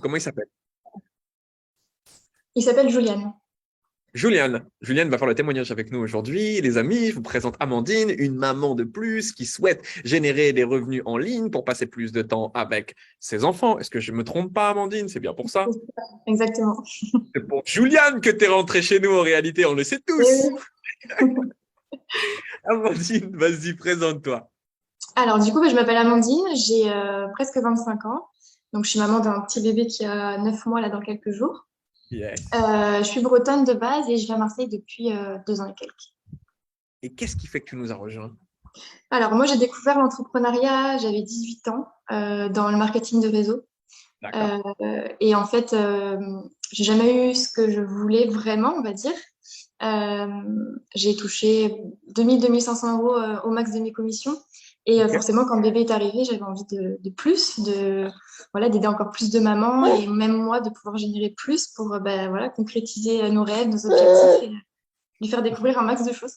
Comment il s'appelle? Il s'appelle Julian. Juliane. Juliane va faire le témoignage avec nous aujourd'hui. Les amis, je vous présente Amandine, une maman de plus qui souhaite générer des revenus en ligne pour passer plus de temps avec ses enfants. Est-ce que je me trompe pas, Amandine? C'est bien pour ça. Exactement. C'est pour Juliane que tu es rentrée chez nous en réalité, on le sait Oui, tous. oui. Amandine, vas-y, présente-toi. Alors, du coup, je m'appelle Amandine, j'ai presque 25 ans. Donc, je suis maman d'un petit bébé qui a 9 mois là dans quelques jours. Yes. Je suis bretonne de base et je vis à Marseille depuis 2 ans et quelques. Et qu'est-ce qui fait que tu nous as rejoints? Alors, moi, j'ai découvert l'entrepreneuriat, j'avais 18 ans, dans le marketing de réseau. D'accord. Euh, et en fait, j'ai jamais eu ce que je voulais vraiment, on va dire. Euh, j'ai touché 2000-2500 € au max de mes commissions. Et Ok. forcément, quand le bébé est arrivé, j'avais envie de plus, voilà, d'aider encore plus de mamans et même moi de pouvoir générer plus pour ben, voilà, concrétiser nos rêves, nos objectifs et lui faire découvrir un max de choses.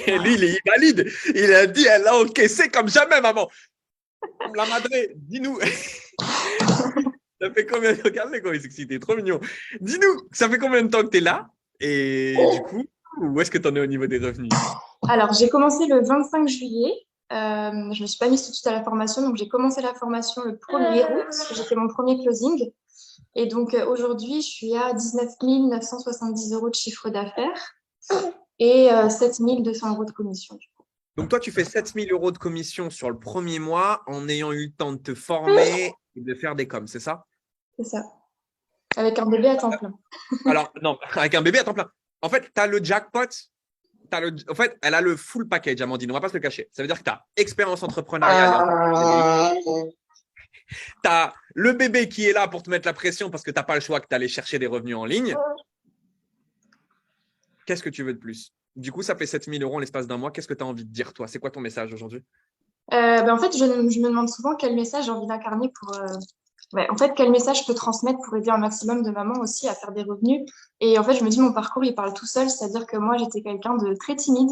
Et lui, Voilà. il est valide. Il a dit, elle a encaissé comme jamais, maman. La madré, dis-nous. Ça fait combien de... Regardez comment il s'excite, trop mignon. Dis-nous, ça fait combien de temps que tu es là? Et du coup, où est-ce que tu en es au niveau des revenus? Alors, j'ai commencé le 25 juillet. Je me suis pas mise tout de suite à la formation, donc j'ai commencé la formation le 1er août. J'ai fait mon premier closing. Et donc aujourd'hui, je suis à 19 970 € de chiffre d'affaires et 7 200 € de commission. Donc toi, tu fais 7 000 € de commission sur le premier mois en ayant eu le temps de te former et de faire des coms, c'est ça? C'est ça. Avec un bébé à temps plein. Alors, non, avec un bébé à temps plein. En fait, tu as le jackpot. En fait, elle a le full package, Amandine. On va pas se le cacher. Ça veut dire que tu as expérience entrepreneuriale et en CDI. Tu as le bébé qui est là pour te mettre la pression parce que tu n'as pas le choix que tu allais chercher des revenus en ligne. Qu'est-ce que tu veux de plus? Du coup, ça fait 7 000 € en l'espace d'un mois. Qu'est-ce que tu as envie de dire, toi? C'est quoi ton message aujourd'hui? En fait, je me demande souvent quel message j'ai envie d'incarner pour. Ouais, en fait, quel message je peux transmettre pour aider un maximum de mamans aussi à faire des revenus. Et en fait, je me dis, mon parcours, il parle tout seul. C'est-à-dire que moi, j'étais quelqu'un de très timide,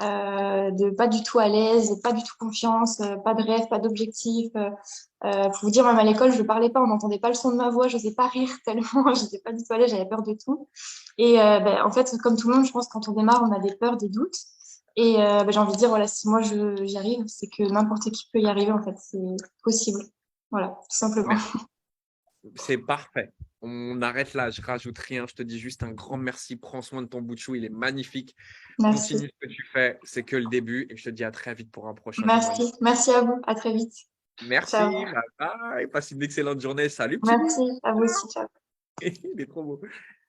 de pas du tout à l'aise, pas du tout confiance, pas de rêve, pas d'objectif. Pour vous dire, même à l'école, je parlais pas, on n'entendait pas le son de ma voix, je n'osais pas rire tellement, j'étais pas du tout à l'aise, j'avais peur de tout. Et en fait, comme tout le monde, je pense, quand on démarre, on a des peurs, des doutes. Et j'ai envie de dire, voilà, si moi j'y arrive, c'est que n'importe qui peut y arriver, en fait, c'est possible. Voilà, tout simplement. Merci. C'est parfait. On arrête là. Je rajoute rien. Je te dis juste un grand merci. Prends soin de ton bout de chou. Il est magnifique. Merci. Continue ce que tu fais. C'est que le début. Et je te dis à très vite pour un prochain témoignage. Merci. Merci à vous. À très vite. Ciao. Merci. Bye bye. Passe une excellente journée. Salut, petit bout. Merci à vous aussi. Ciao. Il est trop beau.